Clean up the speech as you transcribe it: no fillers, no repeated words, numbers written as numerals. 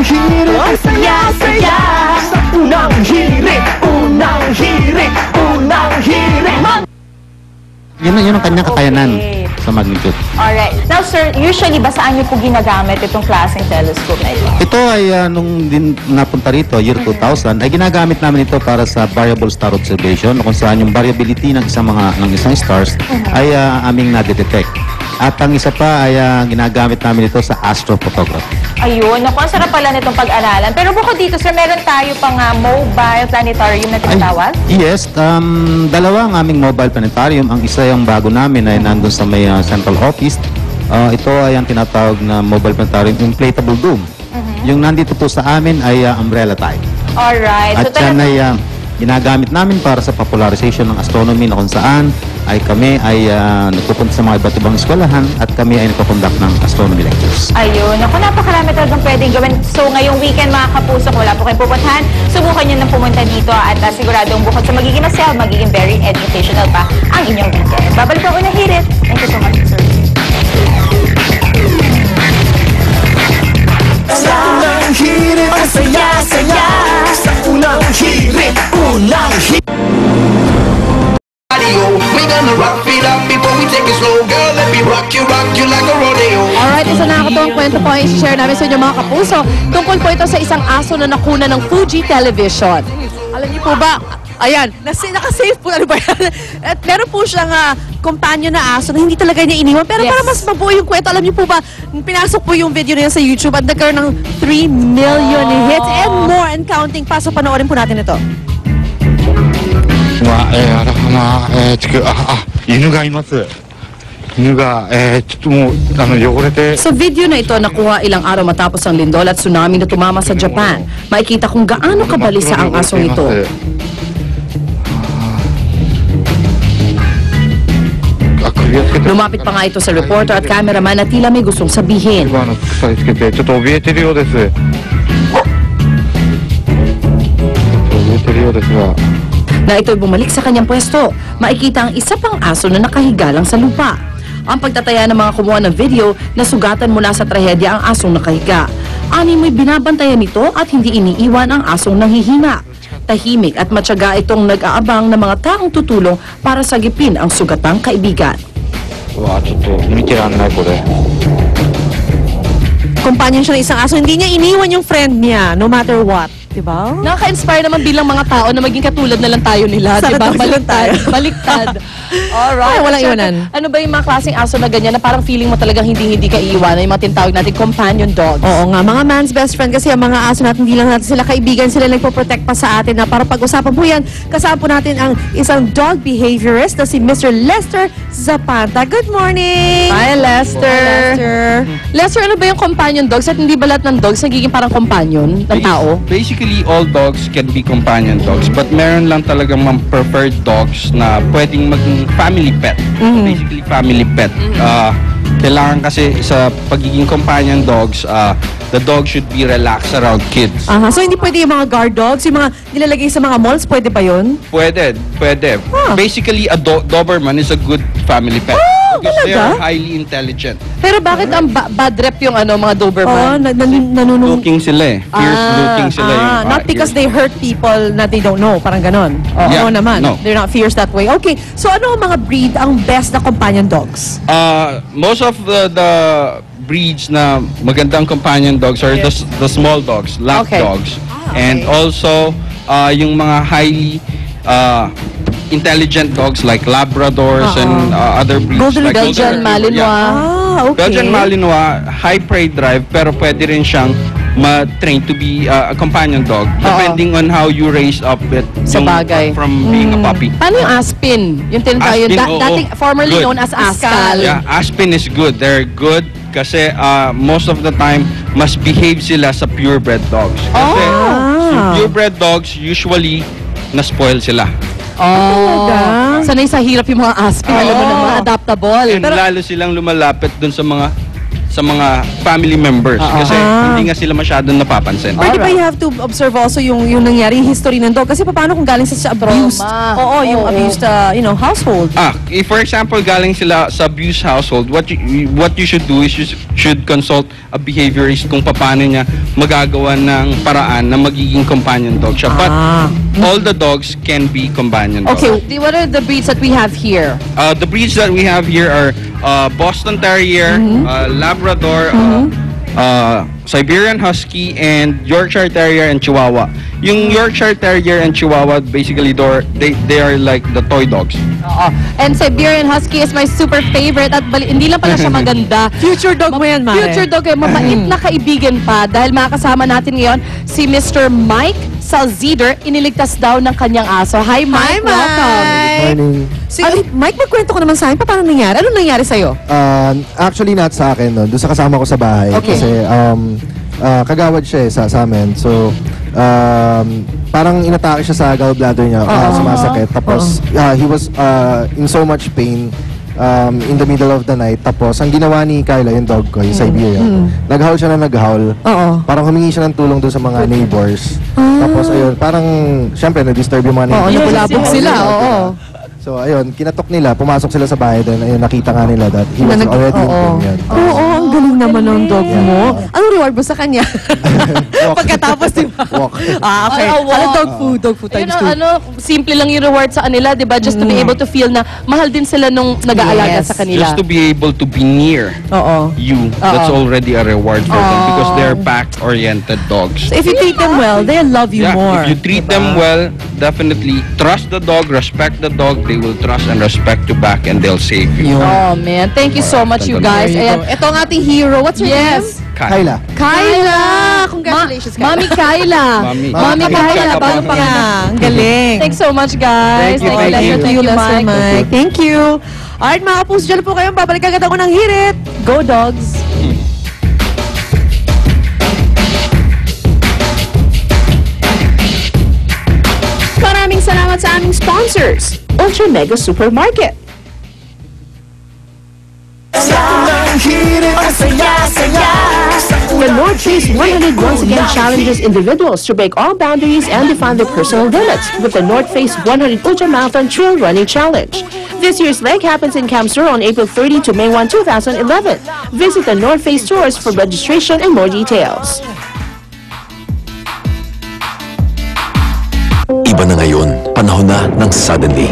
unang hirit, ang saya-saya. Sa unang hirit, unang hirit, unang hirit. Yun ang kanyang kakayanan sa magnitude. Alright. Now, sir, usually ba saan niyo po ginagamit itong klaseng telescope na ito? Ito ay nung din napunta rito, year 2000, ay ginagamit namin ito para sa variable star observation, kung saan yung variability ng isang stars ay aming nadetect. At ang isa pa ay ginagamit namin ito sa astrophotography. Ayun. Naku, ang sarap pala nitong pag-aralan. Pero bukod dito, sir, meron tayo pang mobile planetarium na tinatawag? Yes. Dalawa ang aming mobile planetarium. Ang isa yung bago namin ay nandun sa may central office. Ito ay ang tinatawag na mobile planetarium, inflatable dome. Yung nandito po sa amin ay umbrella type. Alright. At So, yan ay ginagamit namin para sa popularization ng astronomy na kung saan ay kami ay nagpupunta sa mga iba't ibang eskwelahan at kami ay nagpapundak ng astronomy lectures. ayun. Naku, napakarami talagang pwedeng gawin. So, ngayong weekend, mga kapusok, wala po kayong pupuntahan. Subukan nyo nang pumunta dito at siguradong bukod sa magiging masaya, magiging very educational pa ang inyong weekend. Babalik po unang hirit. Thank you so much, sir. Sa unang hirit, ang saya-saya. Sa unang hirit, unang hirit. We gonna rock it up before we take it slow, girl. Let me rock you like a rodeo. Alright, isa nakakatuwang kwento po ang i-share namin sa inyo mga kapuso. Tungkol po ito sa isang aso na nakuna ng Fuji Television. Alam niyo po ba, ayan, nakasave po, ano ba yan? At meron po siyang companion na aso na hindi talaga niya iniwan. Pero para mas mabuo yung kwento, alam niyo po ba, pinasok po yung video niya sa YouTube at nagkaroon ng 3 million hits and more and counting pa. So panoorin po natin ito. あれかな、犬がいます。犬が、ちょっともう、汚れて。 Sa video na ito, nakuha ilang araw matapos ang lindol at tsunami na tumama sa Japan. Makikita kung gaano kabalisa ang asong ito. Lumapit pa nga ito sa reporter at cameraman na tila may gustong sabihin. 鎖つけて、ちょっと怯えてるようです。怯えてるようですが。 Na ito'y bumalik sa kanyang pwesto, makikita ang isa pang aso na nakahiga lang sa lupa. Ang pagtataya ng mga kumuha ng video na sugatan mula sa trahedya ang asong nakahiga. Ani mo'y binabantayan nito at hindi iniiwan ang asong nanghihina. Tahimik at matyaga itong nag-aabang ng mga taong tutulong para sagipin ang sugatang kaibigan. Companion siya ng isang aso, hindi niya iniwan yung friend niya, no matter what. Diba? Nakaka-inspire naman bilang mga tao na maging katulad na lang tayo nila. Sana diba? tulad tayo. Baliktad. Alright. Ay, walang Siyempre, iwanan. Ano ba yung mga klaseng aso na ganyan na parang feeling mo talagang hindi ka iiwanan? Yung mga tinatawag natin companion dogs. Oo nga, mga man's best friend kasi ang mga aso natin, hindi lang natin sila kaibigan, sila nagpo-protect pa sa atin na para pag-usapan po yan. Kasama po natin ang isang dog behaviorist na si Mr. Lester Zapanta. Good morning! Hi, Lester. Lester. Lester, ano ba yung companion dogs? At hindi ba lahat ng dogs nagiging parang companion ng tao? Basically, all dogs can be companion dogs, but meron lang talagang mga preferred dogs na pwedeng maging family pet. Basically, family pet. Kailangan kasi sa pagiging companion dogs, the dog should be relaxed around kids. So hindi pwede yung mga guard dogs, yung mga nilalagay sa mga malls, pwede ba yun? Pwede. Basically, a Doberman is a good family pet. Because they are highly intelligent. Pero bakit ang bad rep yung mga Doberman? Looking sila eh. Fierce looking sila yung... Not because they hurt people na they don't know, parang ganon. Oo naman. No. They're not fierce that way. Okay, so ano ang mga breed ang best na companion dogs? Most of the breeds na magandang companion dogs are the small dogs, lap dogs. And also, yung mga highly intelligent dogs like Labradors and other breeds. Like Belgian Malinois. Belgian Malinois, high prey drive, pero pwede rin siyang ma-train to be a companion dog depending on how you raise up it Sa bagay. from being a puppy. Paano yung Aspin? Yung tinatawag Aspin, dating formerly good. known as Ascal. Yeah, Aspin is good. They're good kasi most of the time mas behave sila sa purebred dogs. Kasi yung purebred dogs usually na-spoil sila. Sanay sa hirap yung mga Aspin. Alam mo naman, adaptable. And lalo silang lumalapit dun sa mga sa mga family members kasi hindi nga sila masyadong napapansin. Pero di ba you have to observe also yung nangyari, yung history ng dog? Kasi paano kung galing sa abused? Oo, yung abused, household. If for example galing sila sa abused household, what you should do is you should consult a behaviorist kung paano niya magagawa ng paraan na magiging companion dog siya. But all the dogs can be companion dogs. Okay, what are the breeds that we have here? The breeds that we have here are Boston Terrier, Labrador, Siberian Husky, and Yorkshire Terrier and Chihuahua. Yung Yorkshire Terrier and Chihuahua, basically, they are like the toy dogs. And Siberian Husky is my super favorite at hindi lang pala siya maganda. Future dog mo yan, Mare. Future dog, mabait na kaibigan pa dahil makakasama natin ngayon si Mr. Mike Salzider, iniligtas daw ng kanyang aso. Hi, Mike. Welcome. Morning. Mike, magkwento ko naman sa akin. Paano nangyari? Ano nangyari sa'yo? Actually, not sa akin. No? Doon sa kasama ko sa bahay. Okay. Kasi kagawad siya sa amin. So, parang inatake siya sa gallbladder niya. Sumasakit. Tapos, he was in so much pain in the middle of the night. Tapos, ang ginawa ni Kyla, yung dog ko, yung Siberian, nag-howl siya na nag-howl. Parang humingi siya ng tulong doon sa mga neighbors. Tapos, ayun, parang, syempre, na-disturb yung mga neighbors. Nabulabog sila. So, ayun, kinatok nila, pumasok sila sa bahay, then ayun, nakita nga nila that he was already in pain. Yan. Ang galing naman ng dog mo. Anong reward mo sa kanya? Pagkatapos, di ba? Walk. Okay. Dog food times 2. Simple lang yung reward sa kanila, di ba? Just to be able to feel na mahal din sila nung nag-aalaga sa kanila. Just to be able to be near you, that's already a reward for them because they're pack-oriented dogs. So if you treat them well, they'll love you more. If you treat them well, definitely trust the dog, respect the dog, they will trust and respect you back and they'll save you. Oh man, thank you so much you guys. Ayan, ito ang ating hero. What's your name? Kyla. Congratulations, Mami Kyla. Mami Kyla, bago pa nga. Ang galing. Thanks so much, guys. Thank you, Lester Mike. Thank you. Alright, mga kapuso, dyan po kayo. Babalik agad ako ng hirit. Go, dogs. Maraming salamat sa aming sponsors, Ultra Mega Supermarket. The North Face 100 once again challenges individuals to break all boundaries and define their personal limits with the North Face 100 Ultra Marathon Trail Running Challenge. This year's leg happens in Camp Sur on April 30 to May 1, 2011. Visit the North Face stores for registration and more details. Iba na ngayon, panahon na ng suddenly.